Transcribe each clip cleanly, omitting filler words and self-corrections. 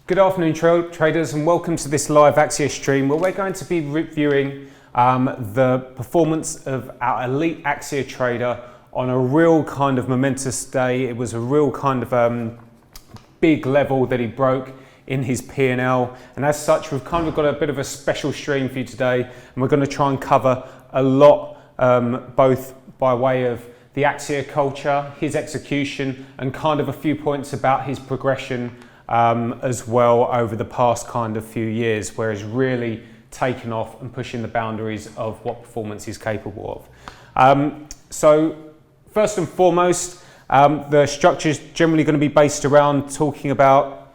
Good afternoon, traders, and welcome to this live Axia stream where we're going to be reviewing the performance of our elite Axia trader on a real kind of momentous day. It was a real kind of big level that he broke in his P&L, and as such we've kind of got a bit of a special stream for you today, and we're going to try and cover a lot both by way of the Axia culture, his execution, and kind of a few points about his progression as well over the past kind of few years, where he's really taken off and pushing the boundaries of what performance he's capable of. So first and foremost, the structure is generally going to be based around talking about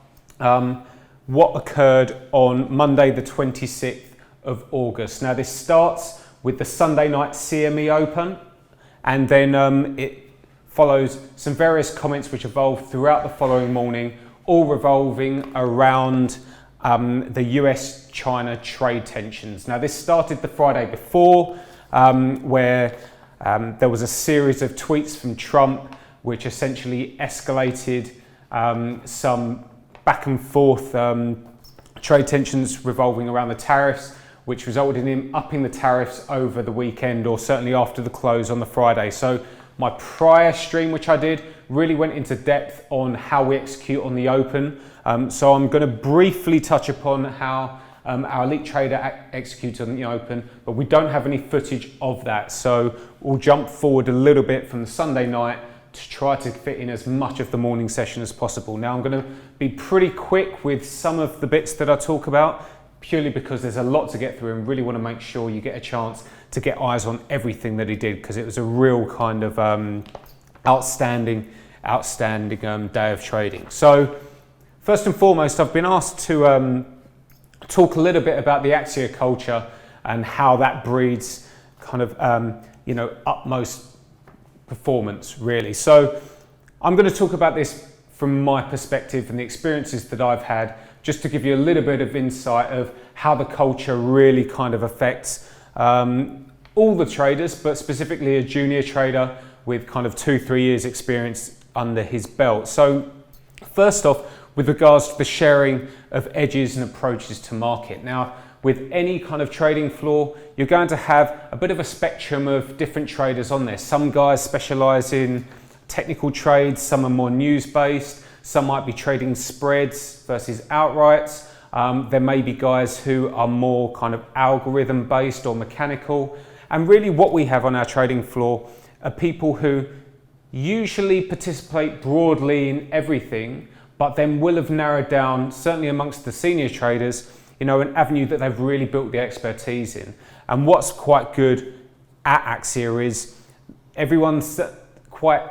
what occurred on Monday the 26th of August. Now this starts with the Sunday night CME Open, and then it follows some various comments which evolved throughout the following morning, all revolving around the US-China trade tensions. Now this started the Friday before, where there was a series of tweets from Trump which essentially escalated some back and forth trade tensions revolving around the tariffs, which resulted in him upping the tariffs over the weekend, or certainly after the close on the Friday. So my prior stream, which I did, really went into depth on how we execute on the Open. So I'm going to briefly touch upon how our elite trader executes on the Open, but we don't have any footage of that. So we'll jump forward a little bit from the Sunday night to try to fit in as much of the morning session as possible. Now I'm going to be pretty quick with some of the bits that I talk about, purely because there's a lot to get through and really want to make sure you get a chance to get eyes on everything that he did, because it was a real kind of outstanding day of trading. So first and foremost, I've been asked to talk a little bit about the Axia culture and how that breeds kind of utmost performance, really. So I'm going to talk about this from my perspective and the experiences that I've had, just to give you a little bit of insight of how the culture really kind of affects all the traders, but specifically a junior trader with kind of 2-3 years experience under his belt. So first off, with regards to the sharing of edges and approaches to market. Now, with any kind of trading floor, you're going to have a bit of a spectrum of different traders on there. Some guys specialize in technical trades, some are more news-based, some might be trading spreads versus outrights. There may be guys who are more kind of algorithm-based or mechanical. And really what we have on our trading floor are people who usually participate broadly in everything, but then will have narrowed down, certainly amongst the senior traders, an avenue that they've really built the expertise in. And what's quite good at Axia is everyone's quite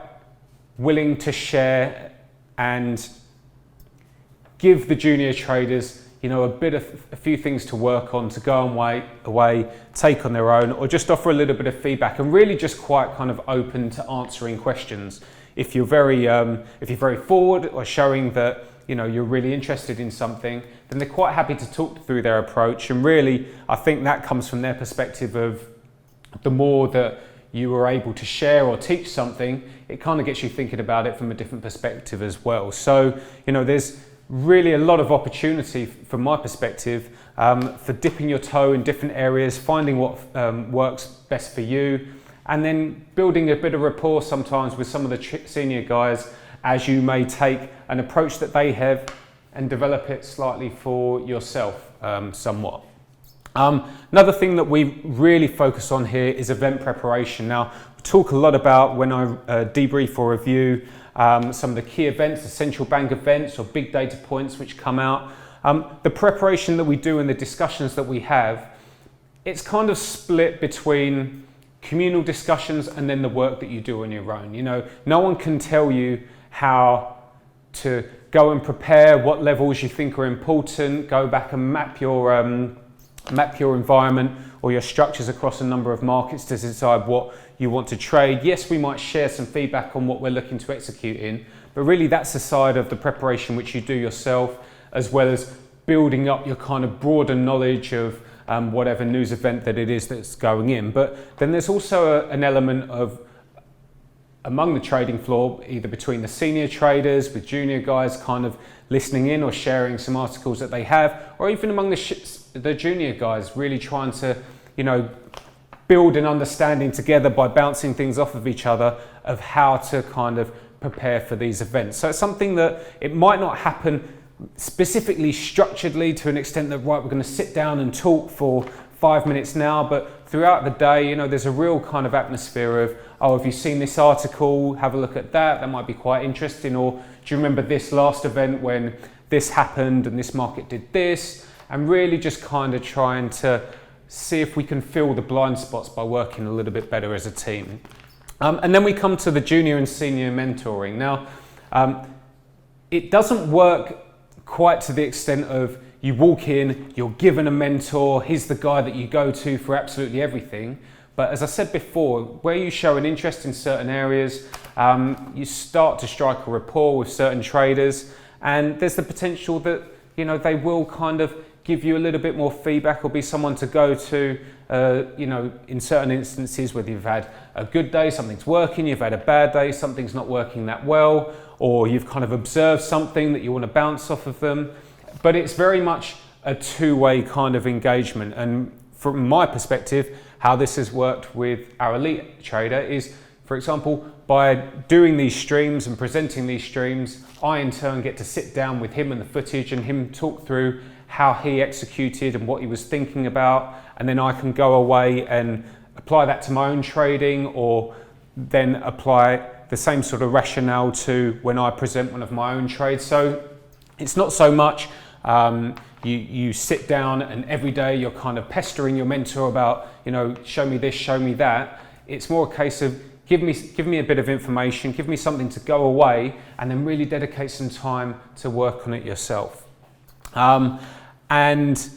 willing to share and give the junior traders, a few things to work on, to go away, take on their own, or just offer a little bit of feedback, and really just quite kind of open to answering questions. If you're very forward or showing that you're really interested in something, then they're quite happy to talk through their approach. And really, I think that comes from their perspective of the more that you are able to share or teach something, it kind of gets you thinking about it from a different perspective as well. So, there's really a lot of opportunity from my perspective for dipping your toe in different areas, finding what works best for you, and then building a bit of rapport sometimes with some of the senior guys as you may take an approach that they have and develop it slightly for yourself somewhat. Another thing that we really focus on here is event preparation. Now, we talk a lot about, when I debrief or review some of the key events, the central bank events or big data points which come out, the preparation that we do and the discussions that we have, it's kind of split between communal discussions and then the work that you do on your own. No one can tell you how to go and prepare, what levels you think are important, go back and map your environment or your structures across a number of markets to decide what you want to trade. Yes, we might share some feedback on what we're looking to execute in, but really that's the side of the preparation which you do yourself, as well as building up your kind of broader knowledge of whatever news event that it is that's going in. But then there's also an element of among the trading floor, either between the senior traders, with junior guys kind of listening in or sharing some articles that they have, or even among the junior guys, really trying to, build an understanding together by bouncing things off of each other of how to kind of prepare for these events. So it's something that it might not happen specifically structuredly to an extent that, right, we're going to sit down and talk for 5 minutes now, but throughout the day, there's a real kind of atmosphere of, oh, have you seen this article? Have a look at that. That might be quite interesting. Or do you remember this last event when this happened and this market did this? And really just kind of trying to see if we can fill the blind spots by working a little bit better as a team. And then we come to the junior and senior mentoring. Now, it doesn't work quite to the extent of you walk in, you're given a mentor, he's the guy that you go to for absolutely everything. But as I said before, where you show an interest in certain areas, you start to strike a rapport with certain traders, and there's the potential that they will kind of give you a little bit more feedback or be someone to go to, in certain instances, whether you've had a good day, something's working, you've had a bad day, something's not working that well, or you've kind of observed something that you want to bounce off of them. But it's very much a two-way kind of engagement. And from my perspective, how this has worked with our Elite Trader is, for example, by doing these streams and presenting these streams, I in turn get to sit down with him and the footage and him talk through how he executed and what he was thinking about. And then I can go away and apply that to my own trading, or then apply the same sort of rationale to when I present one of my own trades. So it's not so much you sit down and every day you're kind of pestering your mentor about, show me this, show me that. It's more a case of give me a bit of information, give me something to go away, and then really dedicate some time to work on it yourself. And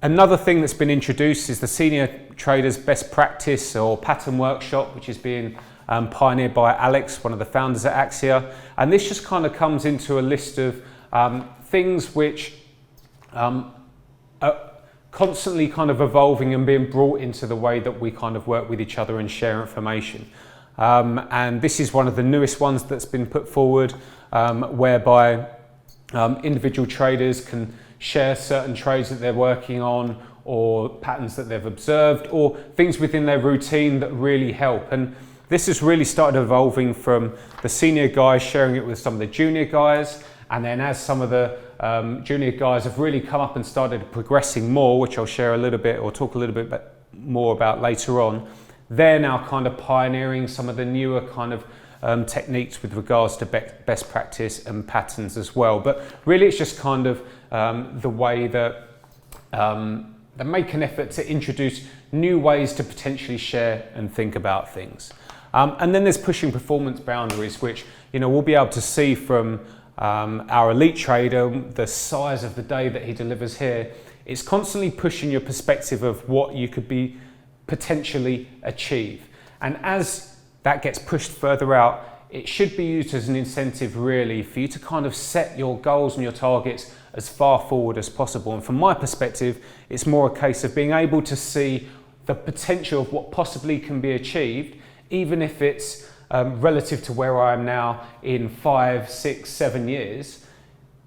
another thing that's been introduced is the Senior Traders Best Practice or Pattern Workshop, which is being pioneered by Alex, one of the founders at Axia. And this just kind of comes into a list of things which are constantly kind of evolving and being brought into the way that we kind of work with each other and share information. And this is one of the newest ones that's been put forward, whereby individual traders can share certain trades that they're working on, or patterns that they've observed, or things within their routine that really help. And this has really started evolving from the senior guys sharing it with some of the junior guys, and then as some of the junior guys have really come up and started progressing more, which I'll share a little bit or talk a little bit more about later on, they're now kind of pioneering some of the newer kind of techniques with regards to best practice and patterns as well. But really it's just kind of the way that they make an effort to introduce new ways to potentially share and think about things. And then there's pushing performance boundaries, which we'll be able to see from our Elite Trader, the size of the day that he delivers here. It's constantly pushing your perspective of what you could be potentially achieve. And as that gets pushed further out, it should be used as an incentive really for you to kind of set your goals and your targets as far forward as possible. And from my perspective, it's more a case of being able to see the potential of what possibly can be achieved, even if it's relative to where I am now in 5, 6, 7 years.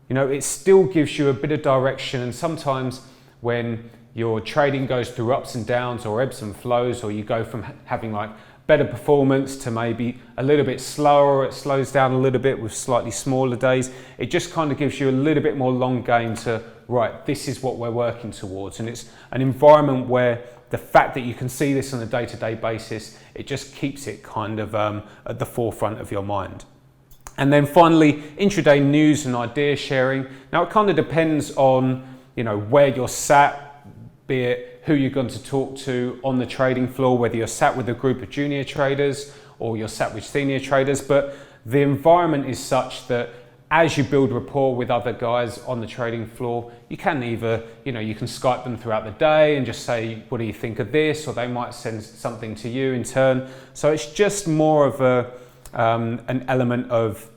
It still gives you a bit of direction. And sometimes when your trading goes through ups and downs or ebbs and flows, or you go from having like better performance to maybe a little bit slower, or it slows down a little bit with slightly smaller days, it just kind of gives you a little bit more long game to, right, this is what we're working towards. And it's an environment where the fact that you can see this on a day-to-day basis, it just keeps it kind of at the forefront of your mind. And then finally, intraday news and idea sharing. Now it kind of depends on where you're sat, be it who you're going to talk to on the trading floor, whether you're sat with a group of junior traders or you're sat with senior traders. But the environment is such that as you build rapport with other guys on the trading floor, you can either, you can Skype them throughout the day and just say, what do you think of this? Or they might send something to you in turn. So it's just more of an element of,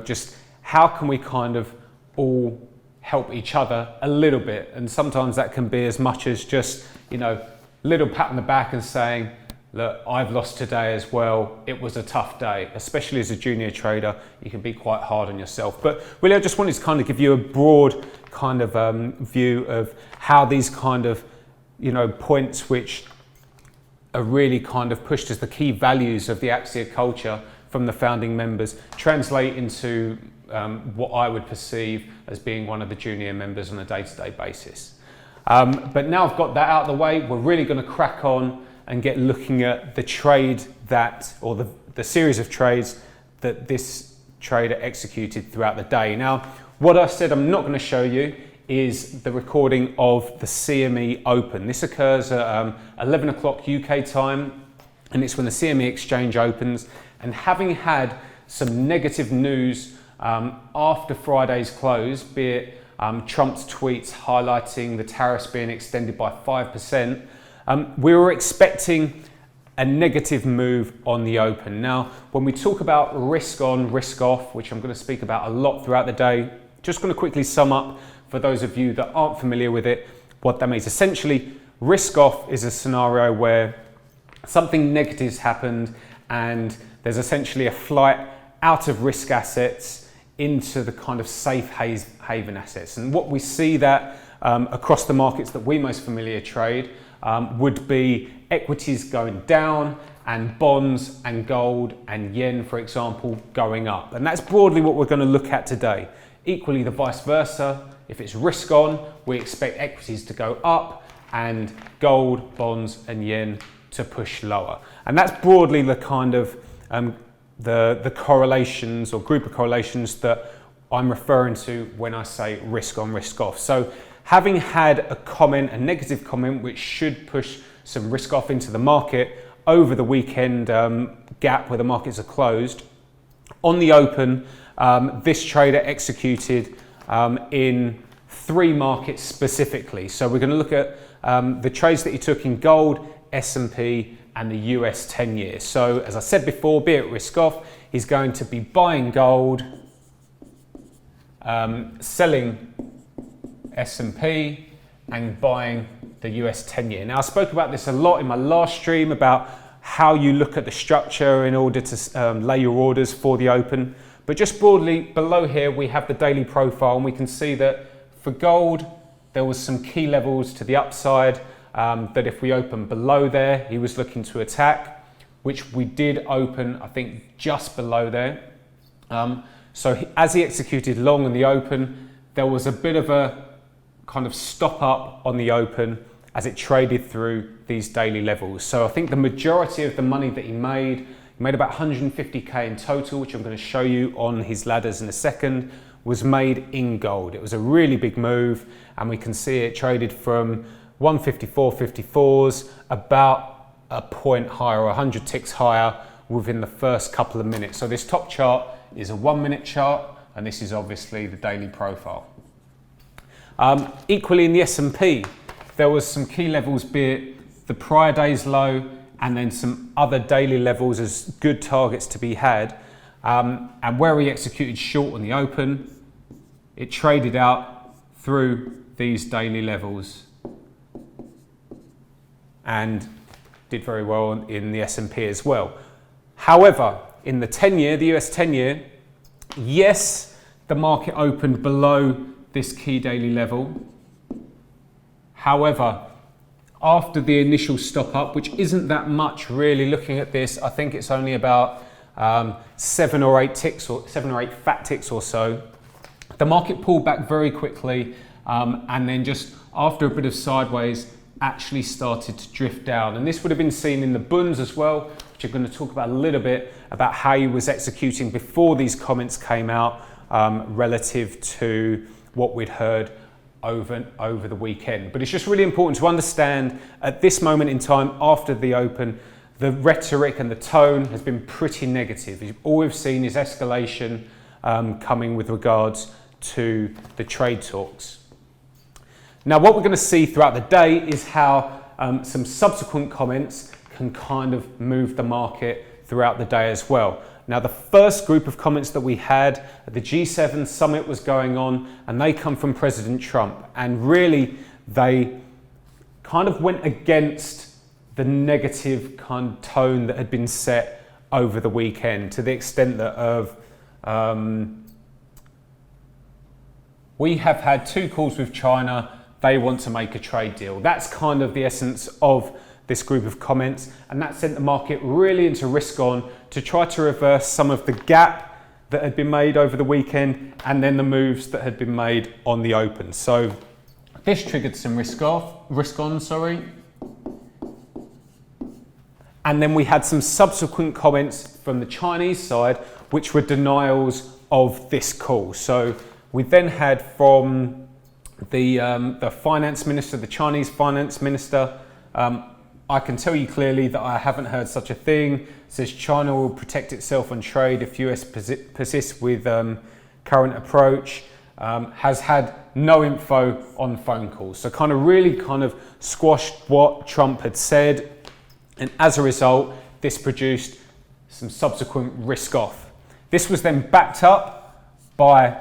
just how can we kind of all help each other a little bit. And sometimes that can be as much as just, little pat on the back and saying, look, I've lost today as well. It was a tough day, especially as a junior trader. You can be quite hard on yourself. But really, I just wanted to kind of give you a broad kind of view of how these kind of, points which are really kind of pushed as the key values of the Axia culture from the founding members translate into what I would perceive as being one of the junior members on a day-to-day basis. But now I've got that out of the way, we're really going to crack on and get looking at the trade or the series of trades that this trader executed throughout the day. Now, what I said I'm not going to show you is the recording of the CME Open. This occurs at 11 o'clock UK time, and it's when the CME exchange opens. And having had some negative news after Friday's close, be it Trump's tweets highlighting the tariffs being extended by 5%, we were expecting a negative move on the open. Now, when we talk about risk on, risk off, which I'm going to speak about a lot throughout the day, just going to quickly sum up for those of you that aren't familiar with it, what that means. Essentially, risk off is a scenario where something negative has happened and there's essentially a flight out of risk assets into the kind of safe haven assets. And what we see that across the markets that we most familiar trade would be equities going down and bonds and gold and yen, for example, going up. And that's broadly what we're going to look at today. Equally, the vice versa. If it's risk on, we expect equities to go up and gold, bonds and yen to push lower. And that's broadly the kind of the correlations or group of correlations that I'm referring to when I say risk on, risk off. So having had a negative comment, which should push some risk off into the market over the weekend gap where the markets are closed, on the open, this trader executed in 3 markets specifically. So we're going to look at the trades that he took in gold, S&P and the US 10-year. So as I said before, be it risk off, he's going to be buying gold, selling S&P and buying the US 10-year. Now, I spoke about this a lot in my last stream about how you look at the structure in order to lay your orders for the open. But just broadly, below here, we have the daily profile, and we can see that for gold, there was some key levels to the upside that if we open below there, he was looking to attack, which we did open, I think, just below there. So as he executed long in the open, there was a bit of a kind of stop up on the open as it traded through these daily levels. So I think the majority of the money that he made about 150k in total, which I'm going to show you on his ladders in a second, was made in gold. It was a really big move, and we can see it traded from 154.54s about a point higher, or 100 ticks higher within the first couple of minutes. So this top chart is a 1-minute chart, and this is obviously the daily profile. Equally in the S&P, there was some key levels, be it the prior day's low and then some other daily levels as good targets to be had. And where we executed short on the open, it traded out through these daily levels and did very well in the S&P as well. However, in the 10-year, the US 10-year, yes, the market opened below this key daily level. However, after the initial stop up, which isn't that much really looking at this, I think it's only about 7 or 8 fat ticks or so, the market pulled back very quickly and then just after a bit of sideways actually started to drift down. And this would have been seen in the bunds as well, which I'm going to talk about a little bit about how he was executing before these comments came out relative to what we'd heard over the weekend. But it's just really important to understand at this moment in time after the open, the rhetoric and the tone has been pretty negative. All we've seen is escalation coming with regards to the trade talks. Now, what we're going to see throughout the day is how some subsequent comments can kind of move the market throughout the day as well. Now, the first group of comments that we had, the G7 summit was going on, and they come from President Trump. And really, they kind of went against the negative kind of tone that had been set over the weekend, to the extent that we have had 2 calls with China, they want to make a trade deal. That's kind of the essence of this group of comments, and that sent the market really into risk on to try to reverse some of the gap that had been made over the weekend and then the moves that had been made on the open. So this triggered some risk on. And then we had some subsequent comments from the Chinese side, which were denials of this call. So we then had from the finance minister, the Chinese finance minister, I can tell you clearly that I haven't heard such a thing. It says China will protect itself on trade if US persists with current approach. Has had no info on phone calls. So really squashed what Trump had said. And as a result, this produced some subsequent risk off. This was then backed up by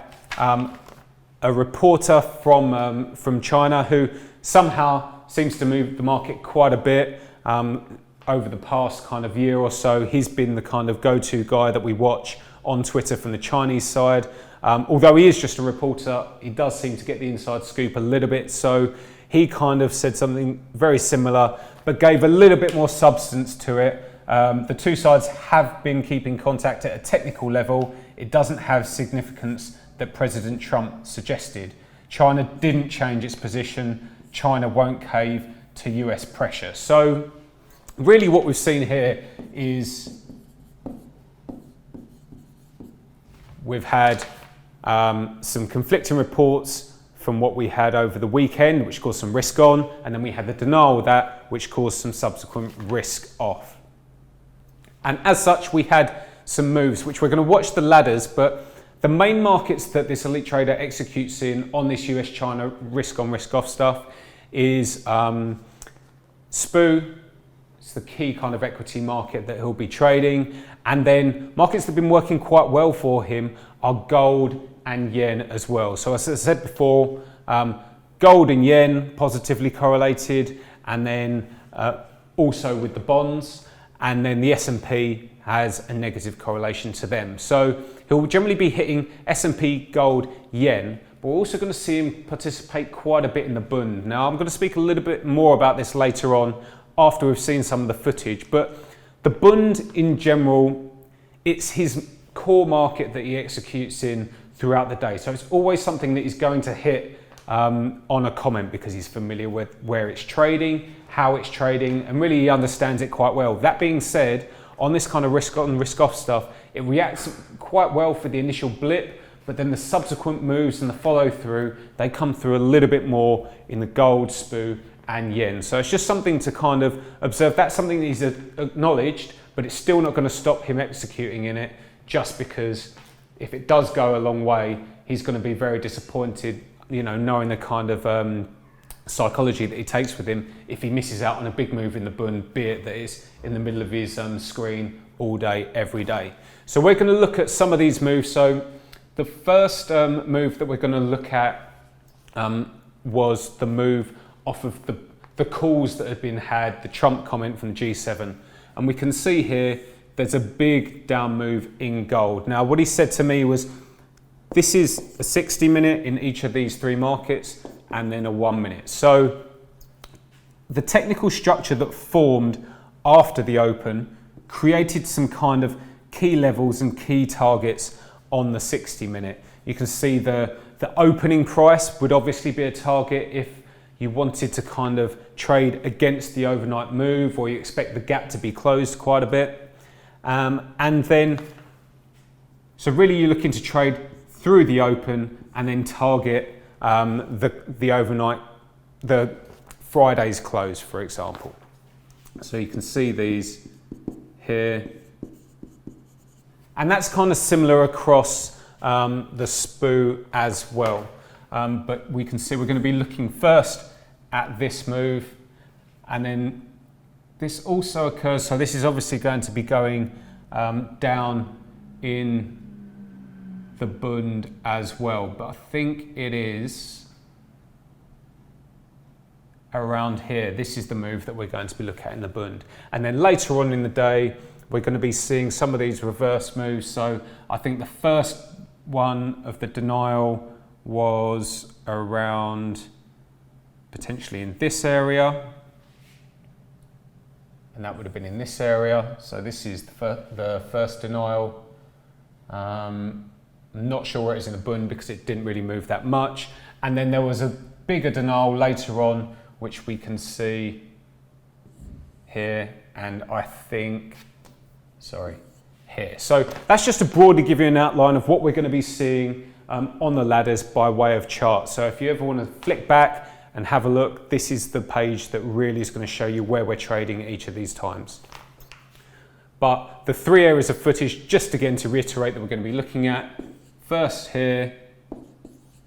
a reporter from China who somehow seems to move the market quite a bit over the past year or so. He's been the go-to guy that we watch on Twitter from the Chinese side. Although he is just a reporter, he does seem to get the inside scoop a little bit. So he said something very similar, but gave a little bit more substance to it. The 2 sides have been keeping contact at a technical level. It doesn't have significance that President Trump suggested. China didn't change its position. China won't cave to US pressure. So really what we've seen here is we've had some conflicting reports from what we had over the weekend, which caused some risk on, and then we had the denial of that, which caused some subsequent risk off. And as such, we had some moves, which we're going to watch the ladders, but the main markets that this elite trader executes in on this US-China risk on, risk off stuff is SPU. It's the key equity market that he'll be trading. And then markets that have been working quite well for him are gold and yen as well. So as I said before, gold and yen positively correlated, and then also with the bonds, and then the S&P has a negative correlation to them. So he'll generally be hitting S&P, gold, yen, but we're also going to see him participate quite a bit in the bund. Now I'm going to speak a little bit more about this later on after we've seen some of the footage, but the bund in general, it's his core market that he executes in throughout the day. So it's always something that he's going to hit on a comment because he's familiar with where it's trading, how it's trading, and really he understands it quite well. That being said, on this risk on, risk off stuff, it reacts quite well for the initial blip, but then the subsequent moves and the follow through, they come through a little bit more in the gold, SPU, and yen. So it's just something to observe. That's something that he's acknowledged, but it's still not going to stop him executing in it, just because if it does go a long way, he's going to be very disappointed, knowing the psychology that he takes with him if he misses out on a big move in the bund, be it that it's in the middle of his screen all day, every day. So we're going to look at some of these moves. So the first move that we're going to look at was the move off of the calls that had been had, the Trump comment from the G7. And we can see here, there's a big down move in gold. Now, what he said to me was, this is a 60-minute in each of these 3 markets, and then a 1 minute. So the technical structure that formed after the open created some key levels and key targets on the 60-minute. You can see the opening price would obviously be a target if you wanted to trade against the overnight move, or you expect the gap to be closed quite a bit. And then, so really you're looking to trade through the open and then target the overnight, the Friday's close, for example. So you can see these here. And that's similar across the SPU as well. But we can see we're going to be looking first at this move, and then this also occurs, so this is obviously going to be going down in the bund as well, but I think it is around here. This is the move that we're going to be looking at in the Bund. And then later on in the day, we're going to be seeing some of these reverse moves. So I think the first one of the denial was around potentially in this area. And that would have been in this area. So this is the first denial. I'm not sure where it is in the Bund because it didn't really move that much. And then there was a bigger denial later on, which we can see here. And I think, sorry, here. So that's just to broadly give you an outline of what we're going to be seeing on the ladders by way of chart. So if you ever want to flick back and have a look, this is the page that really is going to show you where we're trading at each of these times. But the three areas of footage, just again to reiterate, that we're going to be looking at: first here,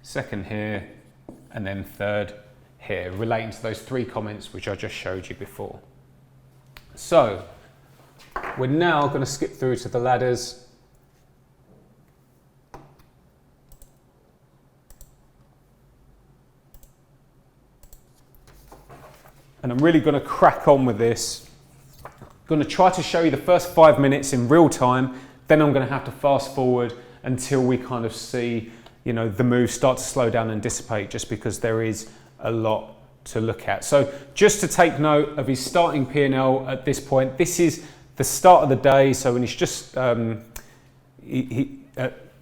second here, and then third here, relating to those three comments which I just showed you before. So we're now going to skip through to the ladders. And I'm really going to crack on with this. I'm going to try to show you the first 5 minutes in real time, then I'm going to have to fast forward until we kind of see, you know, the moves start to slow down and dissipate, just because there is a lot to look at. So just to take note of his starting P&L at this point, this is the start of the day. So when he's just at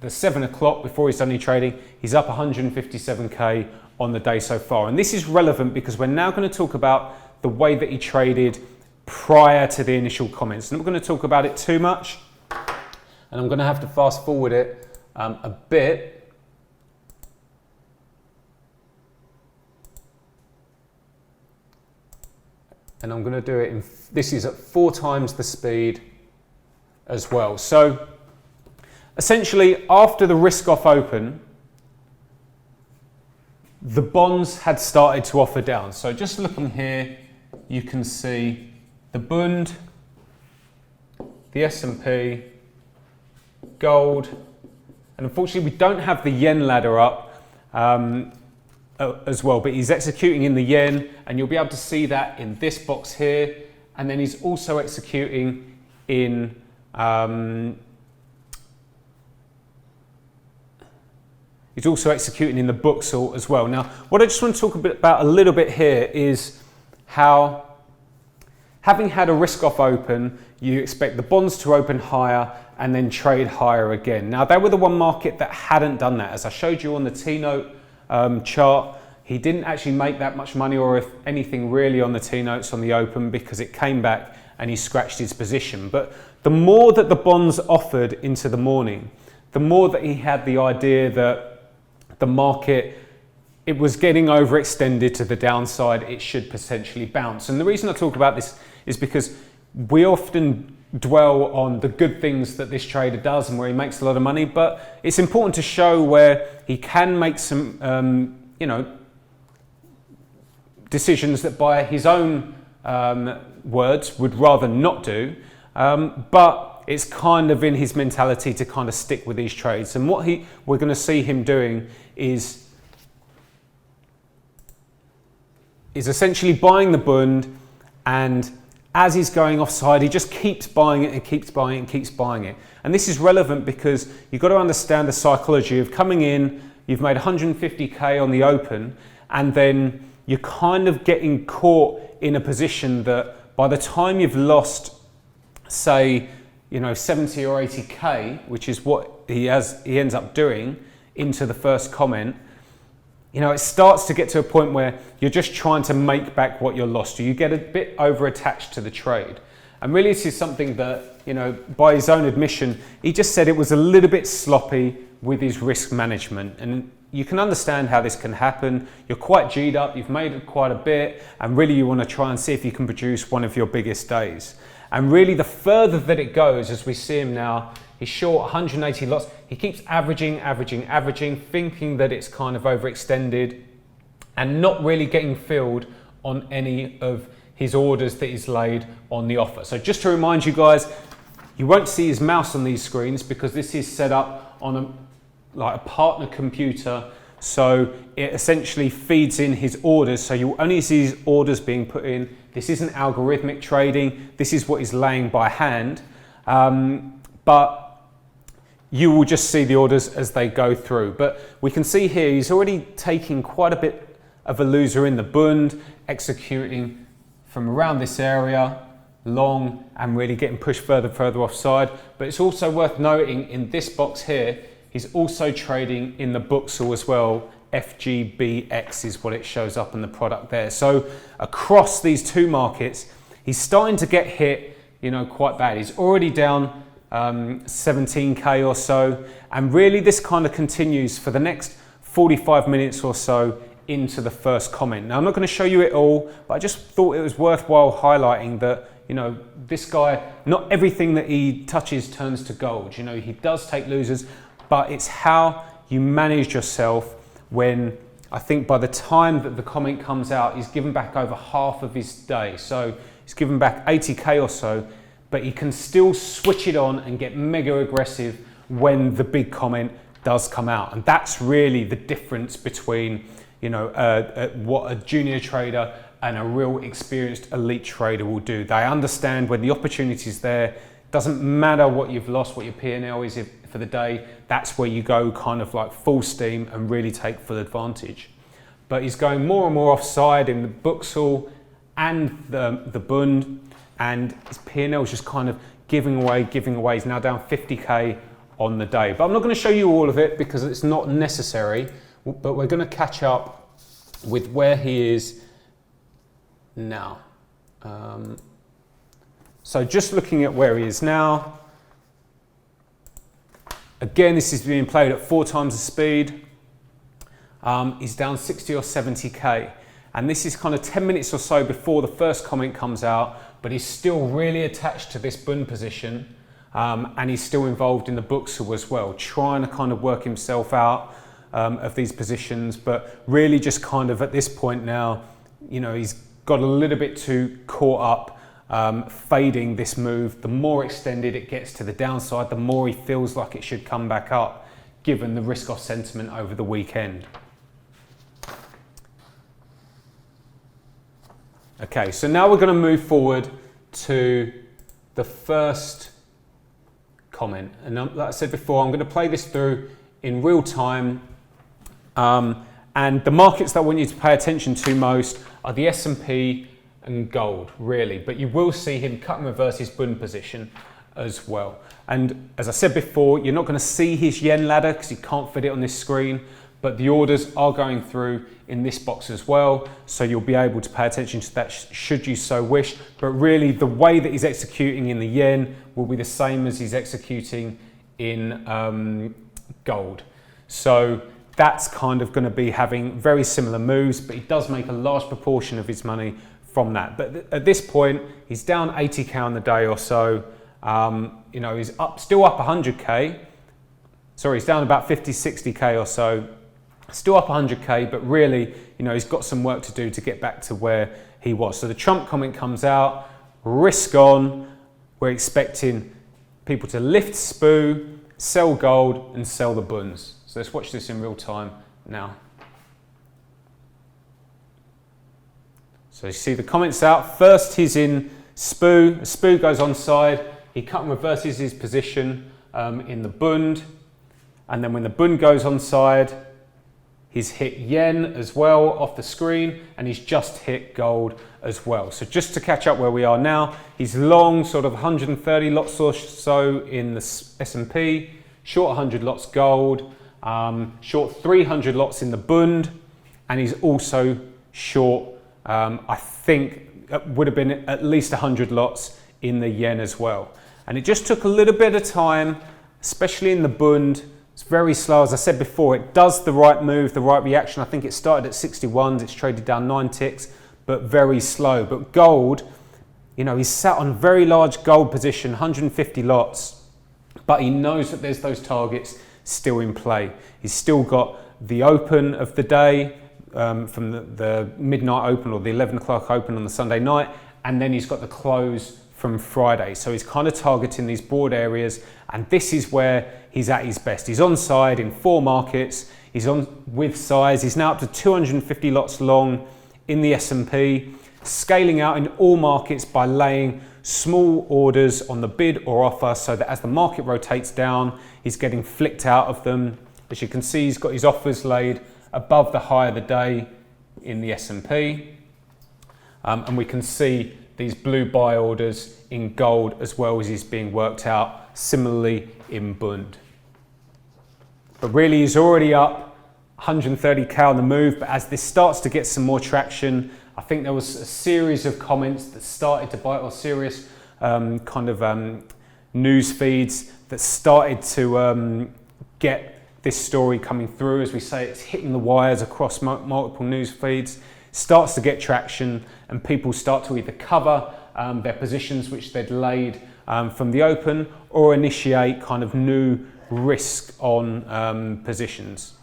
the 7 o'clock before he's done any trading, he's up 157k on the day so far. And this is relevant because we're now going to talk about the way that he traded prior to the initial comments. I'm not going to talk about it too much, and I'm going to have to fast forward it a bit. And I'm going to do it in, this is at 4 times the speed as well. So essentially, after the risk off open, the bonds had started to offer down. So just looking here, you can see the Bund, the S&P, gold, and unfortunately we don't have the yen ladder up as well, but he's executing in the yen, and you'll be able to see that in this box here. And then he's also executing in he's also executing in the book sort as well. Now, what I just want to talk about a little bit here is how, having had a risk off open, you expect the bonds to open higher and then trade higher again. Now, they were the one market that hadn't done that. As I showed you on the T-note chart, he didn't actually make that much money, or if anything really, on the T-notes on the open, because it came back and he scratched his position. But the more that the bonds offered into the morning, the more that he had the idea that the market, it was getting overextended to the downside, it should potentially bounce. And the reason I talk about this is because we often dwell on the good things that this trader does and where he makes a lot of money, but it's important to show where he can make some, you know, decisions that by his own words would rather not do, but it's kind of in his mentality to kind of stick with these trades. And what we're going to see him doing is essentially buying the Bund, and as he's going offside, he just keeps buying it and keeps buying it and keeps buying it. And this is relevant because you've got to understand the psychology of coming in, you've made 150k on the open, and then you're kind of getting caught in a position that by the time you've lost, say, you know, 70 or 80k, which is what he ends up doing into the first comment, you know, it starts to get to a point where you're just trying to make back what you're lost. You get a bit over attached to the trade. And really, this is something that, you know, by his own admission, he just said it was a little bit sloppy with his risk management. And you can understand how this can happen. You're quite G'd up, you've made quite a bit, and really you want to try and see if you can produce one of your biggest days. And really, the further that it goes, as we see him now, he's short 180 lots. He keeps averaging, thinking that it's kind of overextended and not really getting filled on any of his orders that he's laid on the offer. So just to remind you guys, you won't see his mouse on these screens because this is set up on a partner computer. So it essentially feeds in his orders. So you only see his orders being put in. This isn't algorithmic trading. This is what he's laying by hand. But you will just see the orders as they go through. But we can see here he's already taking quite a bit of a loser in the Bund, executing from around this area, long, and really getting pushed further offside. But it's also worth noting in this box here, he's also trading in the Buxel as well. FGBX is what it shows up in the product there. So across these two markets, he's starting to get hit, you know, quite bad. He's already down 17k or so, and really this kind of continues for the next 45 minutes or so into the first comment. Now I'm not going to show you it all, but I just thought it was worthwhile highlighting that, you know, this guy, not everything that he touches turns to gold. You know, he does take losers, but it's how you manage yourself when, I think by the time that the comment comes out, he's given back over half of his day. So he's given back 80k or so, but he can still switch it on and get mega aggressive when the big comment does come out. And that's really the difference between, you know, what a junior trader and a real experienced elite trader will do. They understand when the opportunity is there. Doesn't matter what you've lost, what your P&L is for the day. That's where you go kind of like full steam and really take full advantage. But he's going more and more offside in the Buxel and the Bund, and his P&L is just kind of giving away. He's now down 50k on the day. But I'm not going to show you all of it because it's not necessary, but we're going to catch up with where he is now. So just looking at where he is now, again, this is being played at 4 times the speed. He's down 60 or 70k. And this is kind of 10 minutes or so before the first comment comes out, but he's still really attached to this Bund position. And he's still involved in the Buxel as well, trying to kind of work himself out of these positions, but really just kind of at this point now, you know, he's got a little bit too caught up fading this move. The more extended it gets to the downside, the more he feels like it should come back up, given the risk-off sentiment over the weekend. Okay, so now we're going to move forward to the first comment. And like I said before, I'm going to play this through in real time. And the markets that I want you to pay attention to most are the S&P and gold, really. But you will see him cut and reverse his Bund position as well. And as I said before, you're not going to see his yen ladder because you can't fit it on this screen. But the orders are going through in this box as well, so you'll be able to pay attention to that should you so wish. But really, the way that he's executing in the yen will be the same as he's executing in gold. So that's kind of going to be having very similar moves, but he does make a large proportion of his money from that. But at this point, he's down 80k on the day or so. You know, he's still up 100k. Sorry, he's down about 50, 60k or so. Still up 100k, but really, you know, he's got some work to do to get back to where he was. So the Trump comment comes out, risk on. We're expecting people to lift SPU, sell gold, and sell the bunds. So let's watch this in real time now. So you see the comments out. First, he's in SPU. SPU goes onside. He cut and reverses his position in the Bund. And then when the Bund goes onside, he's hit yen as well off the screen, and he's just hit gold as well. So just to catch up where we are now, he's long sort of 130 lots or so in the S&P, short 100 lots gold, short 300 lots in the Bund, and he's also short, I think it would have been at least 100 lots in the yen as well. And it just took a little bit of time, especially in the Bund. It's very slow, as I said before. It does the right move, the right reaction. I think it started at 61s, it's traded down 9 ticks, but very slow. But gold, you know, he's sat on a very large gold position, 150 lots, but he knows that there's those targets still in play. He's still got the open of the day from the midnight open or the 11 o'clock open on the Sunday night, and then he's got the close from Friday. So he's kind of targeting these broad areas, and this is where he's at his best. He's onside in 4 markets. He's on with size. He's now up to 250 lots long in the S&P, scaling out in all markets by laying small orders on the bid or offer so that as the market rotates down, he's getting flicked out of them. As you can see, he's got his offers laid above the high of the day in the S&P. And we can see these blue buy orders in gold as well as he's being worked out similarly in Bund. But really he's already up 130k on the move, but as this starts to get some more traction, I think there was a series of comments that started to bite, or serious news feeds that started to get this story coming through. As we say, it's hitting the wires across multiple news feeds, starts to get traction, and people start to either cover their positions which they'd laid from the open, or initiate kind of new risk on positions.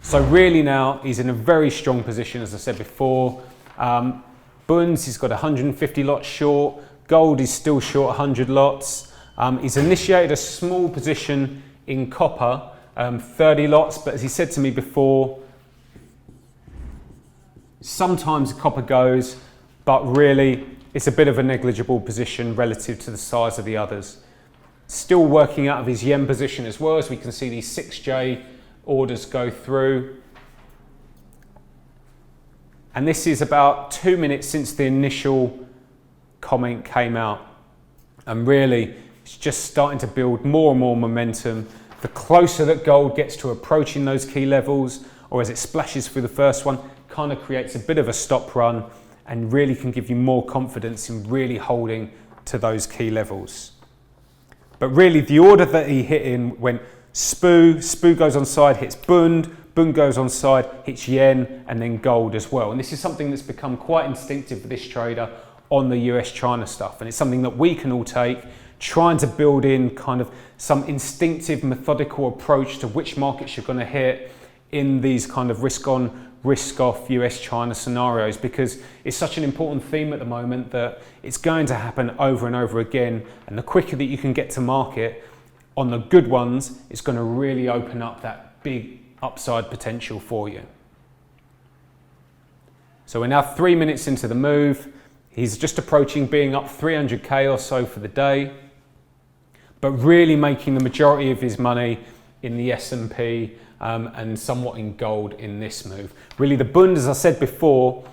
So really now he's in a very strong position, as I said before. Bunds, he's got 150 lots short. Gold is still short 100 lots. He's initiated a small position in copper, 30 lots, but as he said to me before, sometimes copper goes, but really it's a bit of a negligible position relative to the size of the others. Still working out of his yen position as well, as we can see these 6J orders go through. And this is about 2 minutes since the initial comment came out. And really, it's just starting to build more and more momentum. The closer that gold gets to approaching those key levels, or as it splashes through the first one, kind of creates a bit of a stop run and really can give you more confidence in really holding to those key levels. But really the order that he hit in went SPU goes on side, hits Bund goes on side, hits yen, and then gold as well. And this is something that's become quite instinctive for this trader on the US-China stuff. And it's something that we can all take, trying to build in kind of some instinctive, methodical approach to which markets you're going to hit in these kind of risk on, risk off US-China scenarios, because it's such an important theme at the moment that it's going to happen over and over again. And the quicker that you can get to market on the good ones, it's going to really open up that big upside potential for you. So we're now 3 minutes into the move. He's just approaching being up 300k or so for the day, but really making the majority of his money in the S&P and somewhat in gold in this move. Really the Bund, as I said before,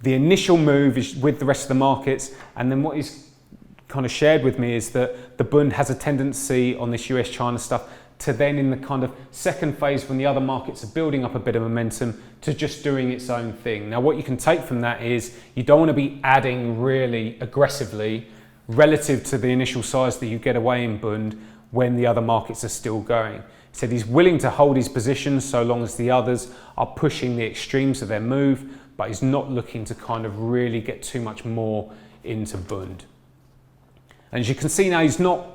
the initial move is with the rest of the markets, and then what he's kind of shared with me is that the Bund has a tendency on this US-China stuff to then, in the kind of second phase when the other markets are building up a bit of momentum, to just doing its own thing. Now what you can take from that is you don't want to be adding really aggressively relative to the initial size that you get away in Bund when the other markets are still going. He said he's willing to hold his position so long as the others are pushing the extremes of their move, but he's not looking to kind of really get too much more into Bund. And as you can see now, he's not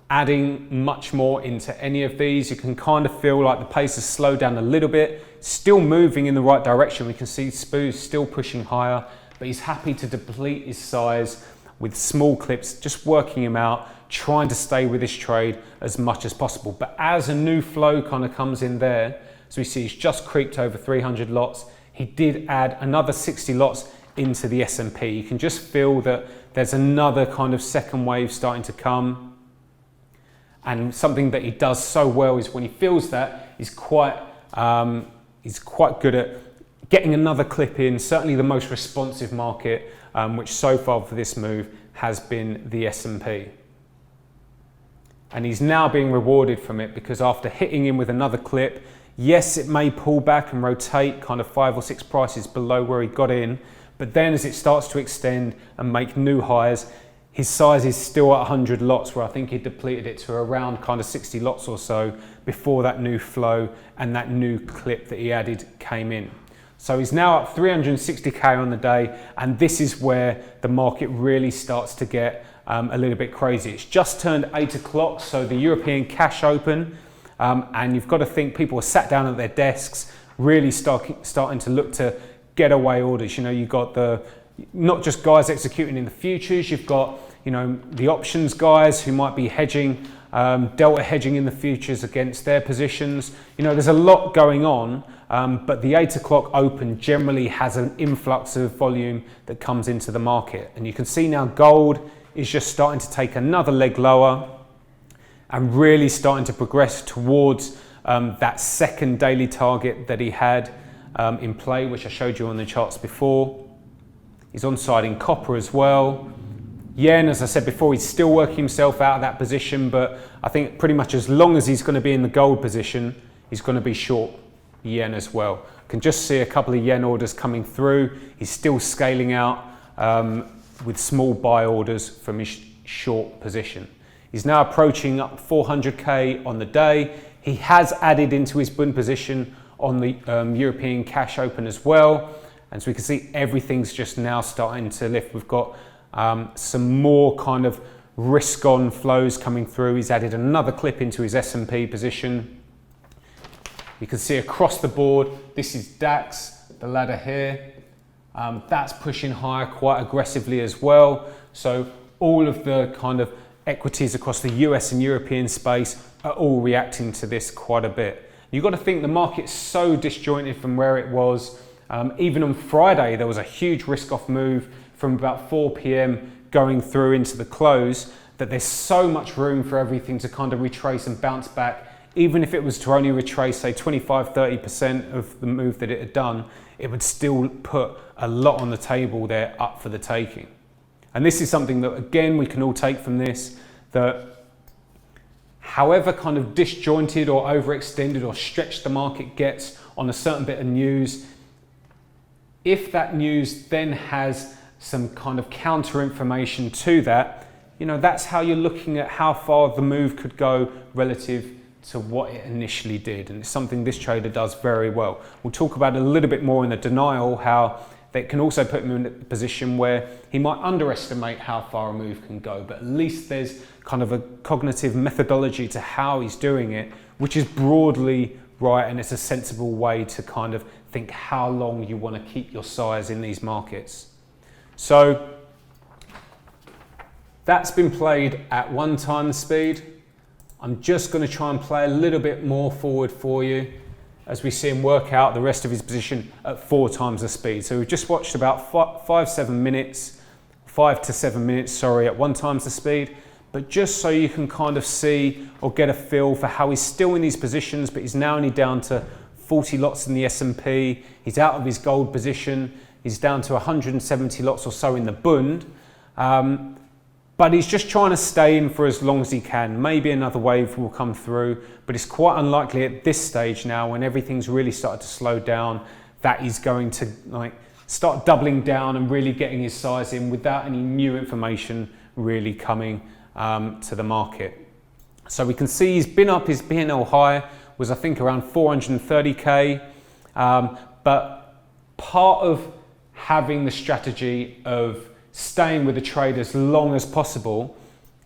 adding much more into any of these. You can kind of feel like the pace has slowed down a little bit, still moving in the right direction. We can see SPU's still pushing higher, but he's happy to deplete his size with small clips, just working him out, trying to stay with his trade as much as possible. But as a new flow kind of comes in there, so we see he's just creeped over 300 lots. He did add another 60 lots into the S&P. You can just feel that there's another kind of second wave starting to come. And something that he does so well is when he feels that, he's quite good at getting another clip in. Certainly the most responsive market, which so far for this move has been the S&P. And he's now being rewarded from it, because after hitting him with another clip, yes, it may pull back and rotate kind of 5 or 6 prices below where he got in, but then as it starts to extend and make new highs, his size is still at 100 lots, where I think he depleted it to around kind of 60 lots or so before that new flow and that new clip that he added came in. So he's now up 360k on the day, and this is where the market really starts to get a little bit crazy. It's just turned 8 o'clock, so the European cash open, and you've got to think people are sat down at their desks, really starting to look to get away orders. You know, you've got not just guys executing in the futures, you've got, you know, the options guys who might be hedging delta hedging in the futures against their positions. You know, there's a lot going on, but the 8 o'clock open generally has an influx of volume that comes into the market. And you can see now gold is just starting to take another leg lower and really starting to progress towards that second daily target that he had in play, which I showed you on the charts before. He's on side in copper as well. Yen, as I said before, he's still working himself out of that position, but I think pretty much as long as he's going to be in the gold position, he's going to be short yen as well. Can just see a couple of yen orders coming through. He's still scaling out with small buy orders from his short position. He's now approaching up 400k on the day. He has added into his Bund position on the European cash open as well. And so we can see everything's just now starting to lift. We've got some more kind of risk on flows coming through. He's added another clip into his S&P position. You can see across the board, this is DAX, the ladder here. That's pushing higher quite aggressively as well. So all of the kind of equities across the US and European space are all reacting to this quite a bit. You've got to think the market's so disjointed from where it was. Even on Friday, there was a huge risk-off move from about 4 p.m. going through into the close, that there's so much room for everything to kind of retrace and bounce back. Even if it was to only retrace, say, 25-30% of the move that it had done, it would still put a lot on the table there up for the taking. And this is something that, again, we can all take from this, that however kind of disjointed or overextended or stretched the market gets on a certain bit of news, if that news then has some kind of counter information to that, you know, that's how you're looking at how far the move could go relative to what it initially did. And it's something this trader does very well. We'll talk about it a little bit more in the denial, how that can also put him in a position where he might underestimate how far a move can go, but at least there's kind of a cognitive methodology to how he's doing it, which is broadly right, and it's a sensible way to kind of think how long you want to keep your size in these markets. So that's been played at 1 time the speed. I'm just going to try and play a little bit more forward for you as we see him work out the rest of his position at 4 times the speed. So we've just watched about 5 to 7 minutes at 1 times the speed, but just so you can kind of see or get a feel for how he's still in these positions, but he's now only down to 40 lots in the S&P. He's out of his gold position. He's down to 170 lots or so in the Bund. But he's just trying to stay in for as long as he can. Maybe another wave will come through, but it's quite unlikely at this stage now, when everything's really started to slow down, that he's going to start doubling down and really getting his size in without any new information really coming to the market. So we can see he's been up, his P&L high was I think around 430k, but part of having the strategy of staying with the trade as long as possible,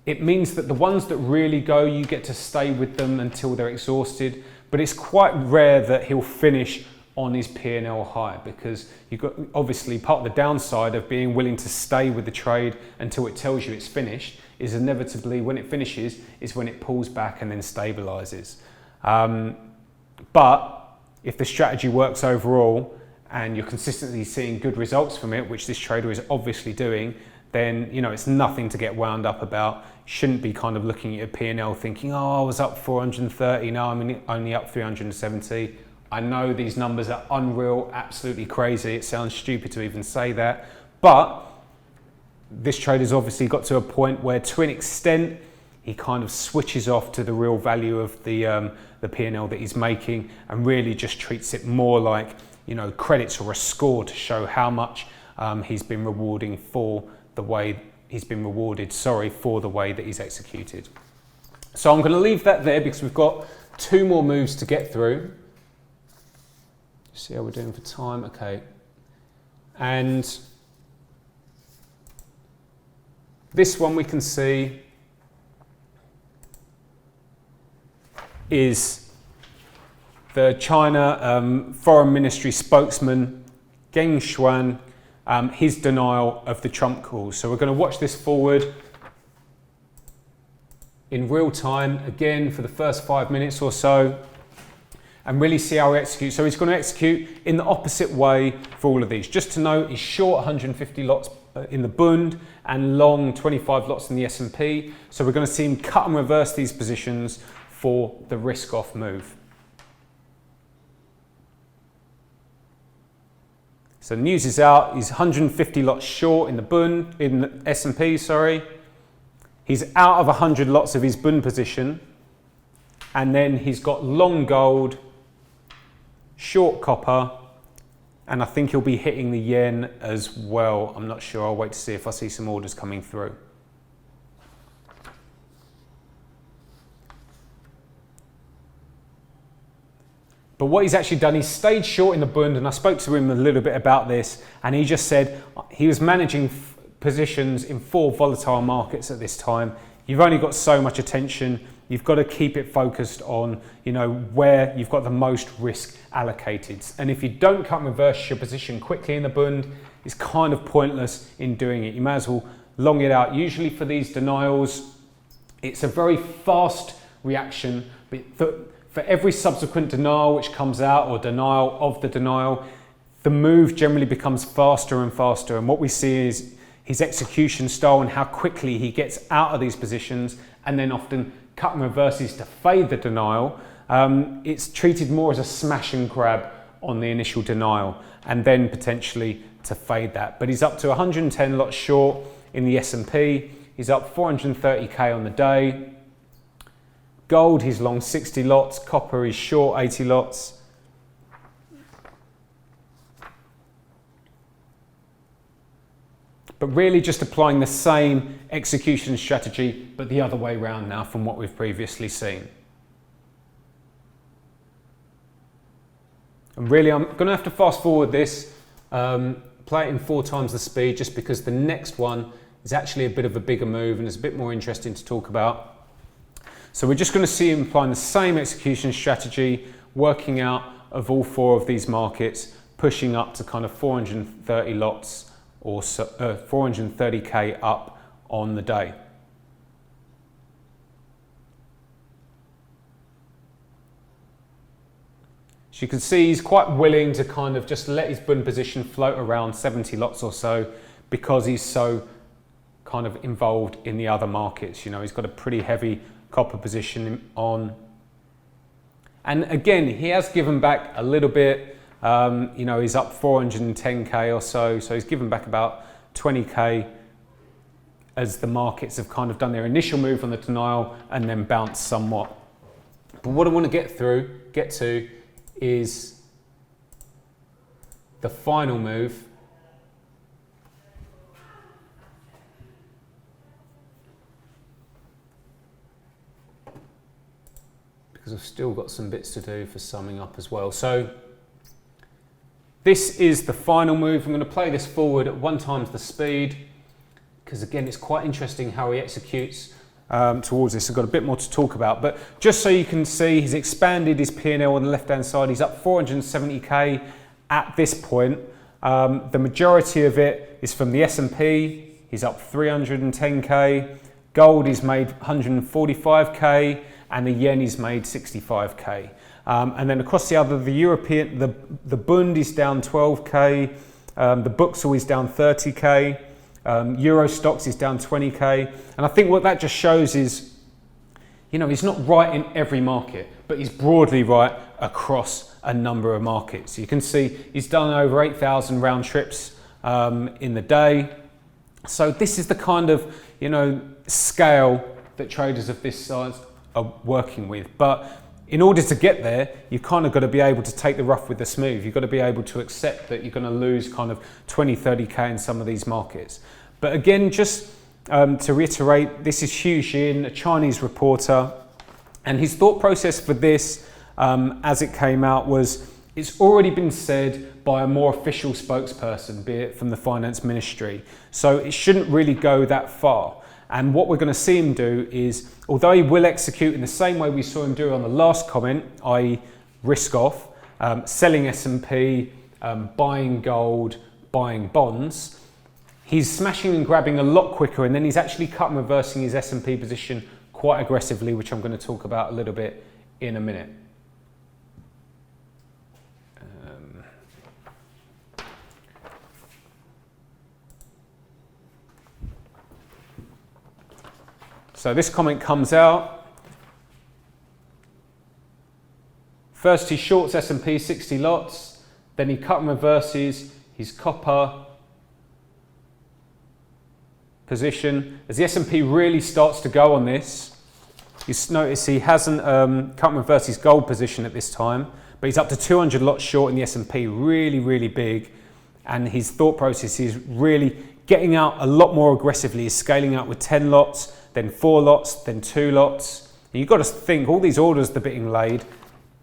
it means that the ones that really go, you get to stay with them until they're exhausted, but it's quite rare that he'll finish on his P&L high, because you've got obviously part of the downside of being willing to stay with the trade until it tells you it's finished is inevitably when it finishes is when it pulls back and then stabilizes. But if the strategy works overall and you're consistently seeing good results from it, which this trader is obviously doing, then you know it's nothing to get wound up about. Shouldn't be kind of looking at your P&L thinking, oh, I was up 430, now I'm only up 370. I know these numbers are unreal, absolutely crazy. It sounds stupid to even say that, but this trader's obviously got to a point where, to an extent, he kind of switches off to the real value of the P&L that he's making, and really just treats it more like, you know, credits or a score to show how much he's been rewarding for the way he's been rewarded, for the way that he's executed. So I'm going to leave that there because we've got 2 more moves to get through. See how we're doing for time, okay. And this one we can see is the China Foreign Ministry spokesman, Geng Shuang, his denial of the Trump calls. So we're going to watch this forward. in real time, again, for the first 5 minutes or so, and really see how he executes. So he's going to execute in the opposite way for all of these. Just to note, he's short 150 lots in the Bund and long 25 lots in the S&P. So we're going to see him cut and reverse these positions for the risk off move. So the news is out. He's 150 lots short in the Bund, in the S&P, sorry. He's out of 100 lots of his Bund position. And then he's got long gold, short copper, and I think he'll be hitting the yen as well. I'm not sure. I'll wait to see if I see some orders coming through. But what he's actually done, he's stayed short in the Bund, and I spoke to him a little bit about this, and he just said he was managing positions in 4 volatile markets at this time. You've only got so much attention. You've got to keep it focused on, where you've got the most risk allocated. And if you don't cut and reverse your position quickly in the Bund, it's kind of pointless in doing it. You may as well long it out. Usually for these denials, it's a very fast reaction. For every subsequent denial which comes out, or denial of the denial, the move generally becomes faster and faster. And what we see is his execution style and how quickly he gets out of these positions, and then often cut and reverses to fade the denial. It's treated more as a smash and grab on the initial denial, and then potentially to fade that. But he's up to 110 lots short in the S&P. He's up 430k on the day. Gold, he's long 60 lots. Copper, he's short 80 lots. But really just applying the same execution strategy, but the other way around now from what we've previously seen. And really, I'm going to have to fast forward this, play it in 4 times the speed, just because the next one is actually a bit of a bigger move and is a bit more interesting to talk about. So we're just going to see him applying the same execution strategy, working out of all 4 of these markets, pushing up to kind of 430 lots or so, 430k up on the day. As you can see, he's quite willing to kind of just let his Bund position float around 70 lots or so, because he's so kind of involved in the other markets. He's got a pretty heavy copper position on. And again, he has given back a little bit. He's up 410k or so. So he's given back about 20k as the markets have kind of done their initial move on the denial and then bounced somewhat. But what I want to get to is the final move. Because I've still got some bits to do for summing up as well. So this is the final move. I'm going to play this forward at 1 times the speed, because again, it's quite interesting how he executes towards this. I've got a bit more to talk about, but just so you can see, he's expanded his P&L on the left-hand side. He's up 470k at this point. The majority of it is from the S&P. He's up 310k. Gold is made 145k. And the yen is made 65k. And then across the other, the Bund is down 12k, the Buxel is down 30k, Euro stocks is down 20k. And I think what that just shows is, he's not right in every market, but he's broadly right across a number of markets. You can see he's done over 8,000 round trips in the day. So this is the kind of, scale that traders of this size are working with. But in order to get there, you've kind of got to be able to take the rough with the smooth. You've got to be able to accept that you're going to lose kind of 20, 30k in some of these markets. But again, just to reiterate, this is Hugh Xin, a Chinese reporter, and his thought process for this as it came out was, it's already been said by a more official spokesperson, be it from the finance ministry. So it shouldn't really go that far. And what we're going to see him do is, although he will execute in the same way we saw him do on the last comment, i.e. risk off, selling S&P, buying gold, buying bonds, he's smashing and grabbing a lot quicker, and then he's actually cut and reversing his S&P position quite aggressively, which I'm going to talk about a little bit in a minute. So this comment comes out. First he shorts S&P 60 lots, then he cut and reverses his copper position. As the S&P really starts to go on this, you notice he hasn't cut and reversed his gold position at this time, but he's up to 200 lots short in the S&P, really big. And his thought process is really getting out a lot more aggressively. He's scaling out with 10 lots, then 4 lots, then 2 lots. And you've got to think, all these orders that are being laid,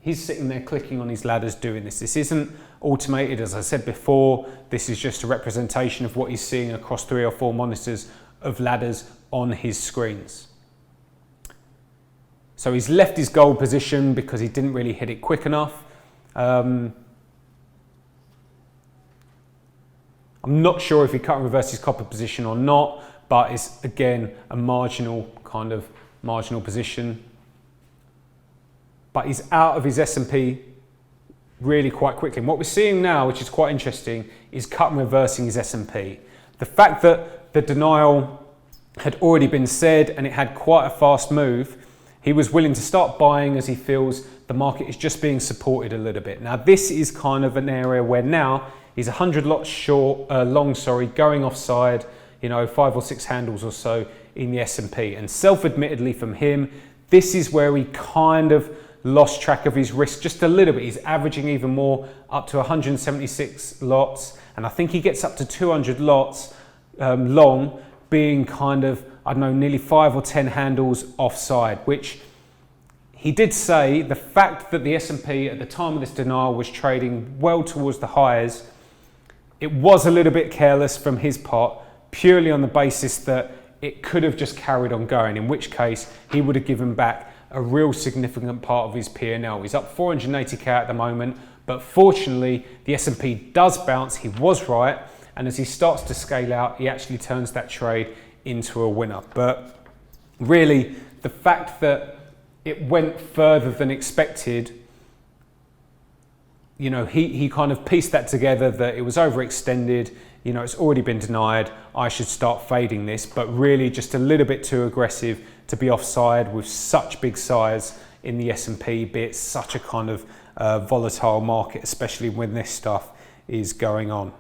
he's sitting there clicking on his ladders doing this. This isn't automated, as I said before. This is just a representation of what he's seeing across 3 or 4 monitors of ladders on his screens. So he's left his gold position because he didn't really hit it quick enough. I'm not sure if he cut and reversed his copper position or not, but it's again a marginal position. But he's out of his S&P really quite quickly. And what we're seeing now, which is quite interesting, is cut and reversing his S&P. The fact that the denial had already been said and it had quite a fast move, he was willing to start buying as he feels the market is just being supported a little bit. Now this is kind of an area where now he's 100 lots long, going offside, 5 or 6 handles or so in the S&P. And self-admittedly from him, this is where he kind of lost track of his risk just a little bit. He's averaging even more, up to 176 lots. And I think he gets up to 200 lots long, being kind of, I don't know, nearly 5 or 10 handles offside, which he did say the fact that the S&P at the time of this denial was trading well towards the highs, it was a little bit careless from his part, purely on the basis that it could have just carried on going, in which case he would have given back a real significant part of his P&L. He's up 480k at the moment, but fortunately the S&P does bounce. He was right, and as he starts to scale out, he actually turns that trade into a winner. But really, the fact that it went further than expected, he kind of pieced that together, that it was overextended, it's already been denied, I should start fading this, but really just a little bit too aggressive to be offside with such big size in the S&P, be it such a kind of volatile market, especially when this stuff is going on.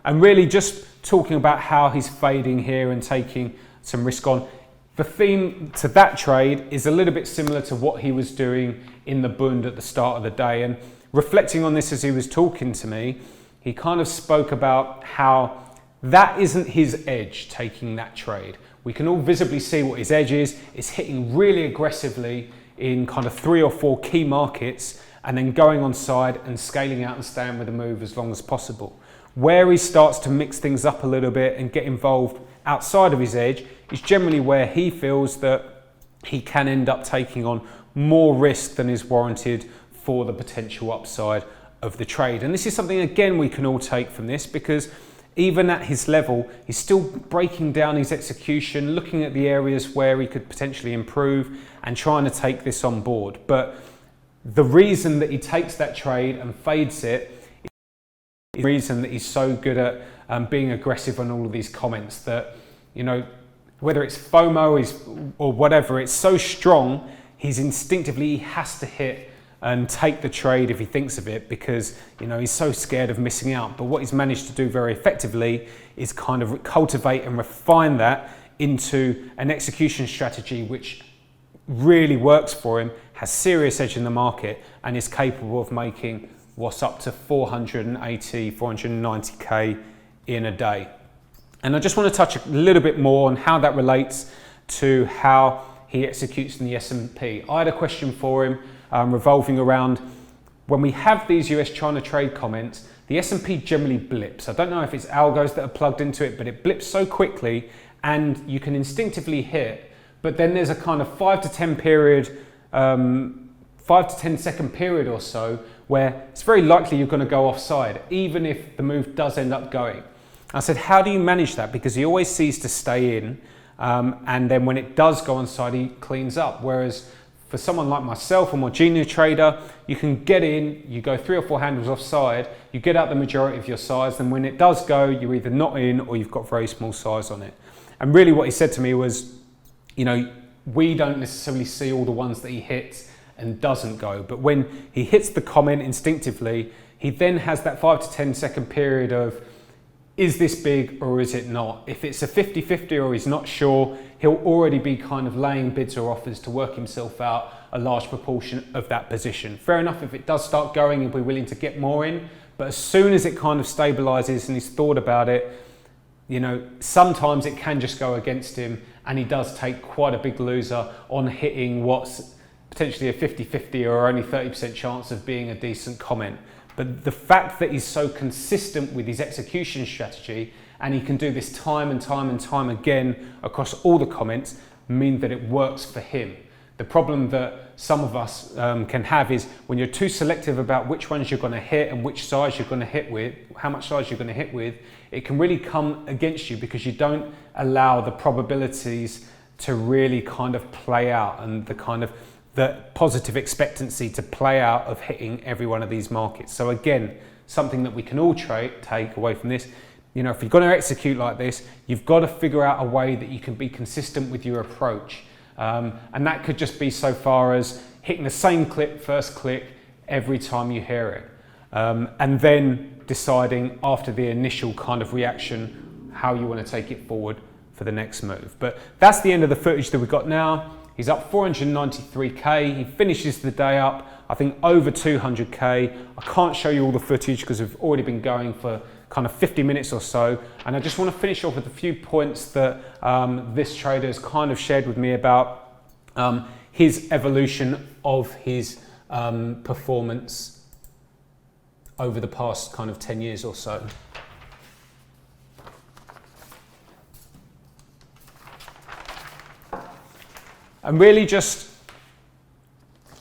And really just talking about how he's fading here and taking some risk on, the theme to that trade is a little bit similar to what he was doing in the Bund at the start of the day. And reflecting on this as he was talking to me, he kind of spoke about how that isn't his edge, taking that trade. We can all visibly see what his edge is. It's hitting really aggressively in kind of 3 or 4 key markets and then going on side and scaling out and staying with the move as long as possible. Where he starts to mix things up a little bit and get involved outside of his edge is generally where he feels that he can end up taking on more risk than is warranted for the potential upside of the trade. And this is something, again, we can all take from this, because even at his level, he's still breaking down his execution, looking at the areas where he could potentially improve and trying to take this on board. But the reason that he takes that trade and fades it is the reason that he's so good at being aggressive on all of these comments, that, whether it's FOMO or whatever, it's so strong, he has to hit and take the trade if he thinks of it, because he's so scared of missing out. But what he's managed to do very effectively is kind of cultivate and refine that into an execution strategy which really works for him, has serious edge in the market, and is capable of making what's up to 480, 490k in a day. And I just want to touch a little bit more on how that relates to how he executes in the S&P. I had a question for him revolving around, when we have these US-China trade comments, the S&P generally blips. I don't know if it's algos that are plugged into it, but it blips so quickly and you can instinctively hit, but then there's a kind of 5 to 10 second period or so where it's very likely you're going to go offside, even if the move does end up going. I said, how do you manage that? Because he always sees to stay in, and then when it does go on side, he cleans up. Whereas for someone like myself, a more junior trader, you can get in, you go 3 or 4 handles offside, you get out the majority of your size, and when it does go, you're either not in or you've got very small size on it. And really what he said to me was, you know, we don't necessarily see all the ones that he hits and doesn't go, but when he hits the comment instinctively, he then has that 5 to 10 second period of, is this big or is it not? If it's a 50-50 or he's not sure, he'll already be kind of laying bids or offers to work himself out a large proportion of that position. Fair enough, if it does start going, he'll be willing to get more in, but as soon as it kind of stabilizes and he's thought about it, you know, sometimes it can just go against him, and he does take quite a big loser on hitting what's potentially a 50-50 or only 30% chance of being a decent comment. But the fact that he's so consistent with his execution strategy, and he can do this time and time and time again across all the comments, mean that it works for him. The problem that some of us can have is when you're too selective about which ones you're going to hit and which size you're going to hit with, how much size you're going to hit with, it can really come against you because you don't allow the probabilities to really kind of play out, and the positive expectancy to play out of hitting every one of these markets. So again, something that we can all take away from this, you know, if you're going to execute like this, you've got to figure out a way that you can be consistent with your approach. And that could just be so far as hitting the same clip, first click, every time you hear it. And then deciding after the initial kind of reaction, how you want to take it forward for the next move. But that's the end of the footage that we've got now. He's up 493k. He finishes the day up, I think, over 200k. I can't show you all the footage because we've already been going for kind of 50 minutes or so. And I just want to finish off with a few points that this trader has kind of shared with me about his evolution of his performance over the past kind of 10 years or so. And really just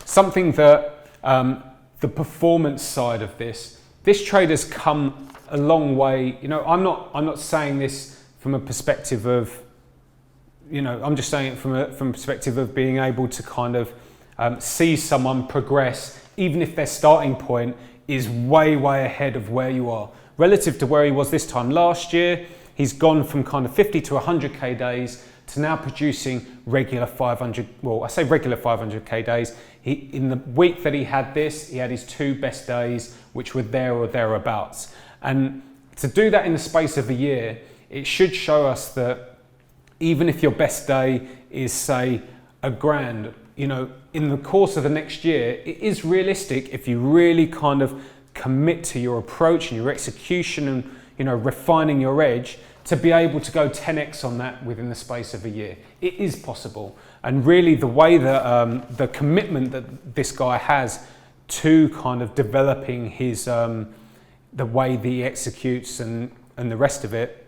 something that the performance side of this trader's come a long way. You know, I'm not saying this from a perspective of, you know, I'm just saying it from a perspective of being able to kind of see someone progress, even if their starting point is way ahead of where you are. Relative to where he was this time last year, he's gone from kind of 50 to 100k days to now producing regular 500, well, I say regular 500k days. In the week that he had this, he had his 2 best days, which were there or thereabouts. And to do that in the space of a year, it should show us that even if your best day is, say, $1,000, you know, in the course of the next year, it is realistic if you really kind of commit to your approach and your execution and, you know, refining your edge, to be able to go 10x on that within the space of a year. It is possible. And really the way that the commitment that this guy has to kind of developing his the way that he executes and the rest of it,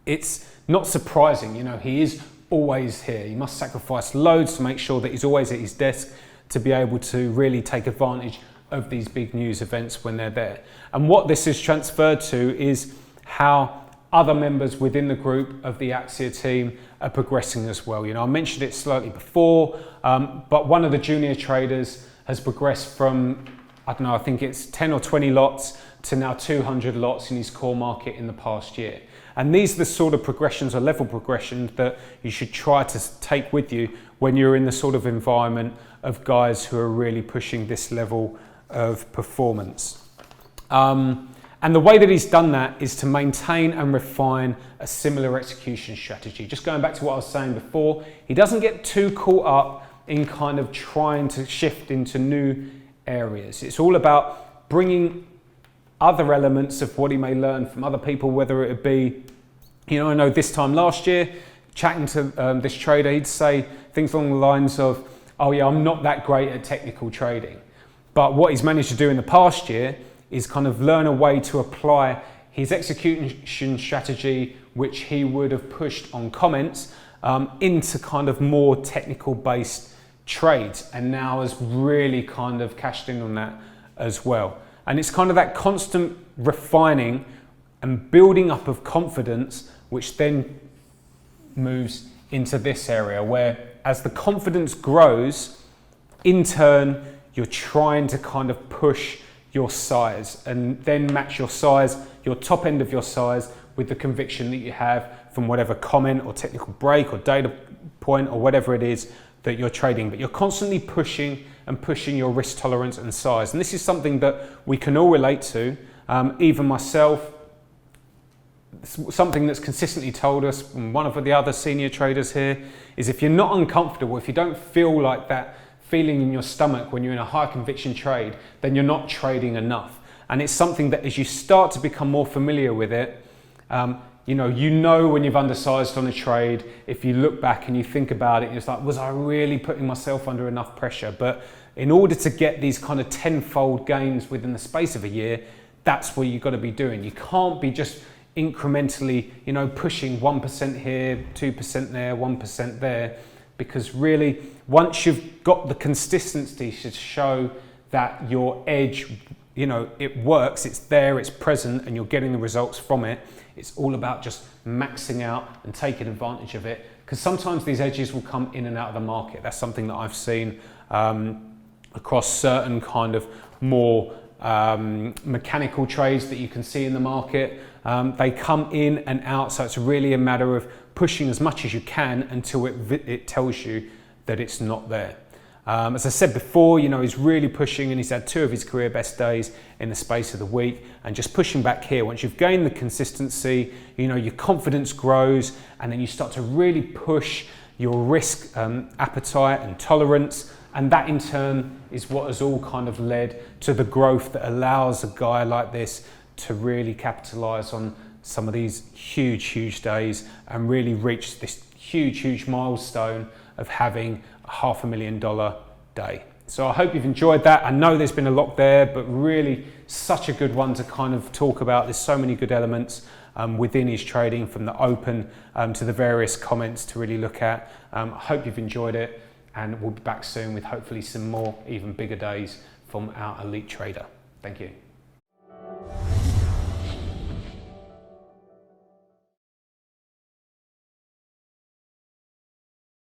it's not surprising. You know, he is always here. He must sacrifice loads to make sure that he's always at his desk to be able to really take advantage of these big news events when they're there. And what this is transferred to is how other members within the group of the Axia team are progressing as well. You know, I mentioned it slightly before, but one of the junior traders has progressed from, I don't know, I think it's 10 or 20 lots to now 200 lots in his core market in the past year. And these are the sort of progressions or level progressions that you should try to take with you when you're in the sort of environment of guys who are really pushing this level of performance. And the way that he's done that is to maintain and refine a similar execution strategy. Just going back to what I was saying before, he doesn't get too caught up in kind of trying to shift into new areas. It's all about bringing other elements of what he may learn from other people, whether it be, you know, I know this time last year, chatting to this trader, he'd say things along the lines of, oh yeah, I'm not that great at technical trading. But what he's managed to do in the past year is kind of learn a way to apply his execution strategy, which he would have pushed on comments, into kind of more technical based trades, and now has really kind of cashed in on that as well. And it's kind of that constant refining and building up of confidence, which then moves into this area where as the confidence grows, in turn, you're trying to kind of push your size and then match your size, your top end of your size, with the conviction that you have from whatever comment or technical break or data point or whatever it is that you're trading. But you're constantly pushing and pushing your risk tolerance and size. And this is something that we can all relate to, even myself. Something that's consistently told us from one of the other senior traders here is if you're not uncomfortable, if you don't feel like that feeling in your stomach when you're in a high conviction trade, then you're not trading enough. And it's something that as you start to become more familiar with it, you know when you've undersized on a trade. If you look back and you think about it, it's like, was I really putting myself under enough pressure? But in order to get these kind of tenfold gains within the space of a year, that's what you've got to be doing. You can't be just incrementally, pushing 1% here, 2% there, 1% there, because really, once you've got the consistency to show that your edge, it works, it's there, it's present, and you're getting the results from it, it's all about just maxing out and taking advantage of it, because sometimes these edges will come in and out of the market. That's something that I've seen across certain kind of more mechanical trades that you can see in the market. They come in and out, so it's really a matter of pushing as much as you can until it tells you that it's not there. As I said before, he's really pushing, and he's had 2 of his career best days in the space of the week, and just pushing back here. Once you've gained the consistency, your confidence grows, and then you start to really push your risk appetite and tolerance, and that in turn is what has all kind of led to the growth that allows a guy like this to really capitalize on some of these huge days and really reach this huge milestone of having a $500,000 day. So I hope you've enjoyed that. I know there's been a lot there, but really such a good one to kind of talk about. There's so many good elements within his trading, from the open to the various comments to really look at. I hope you've enjoyed it, and we'll be back soon with hopefully some more even bigger days from our elite trader. Thank you.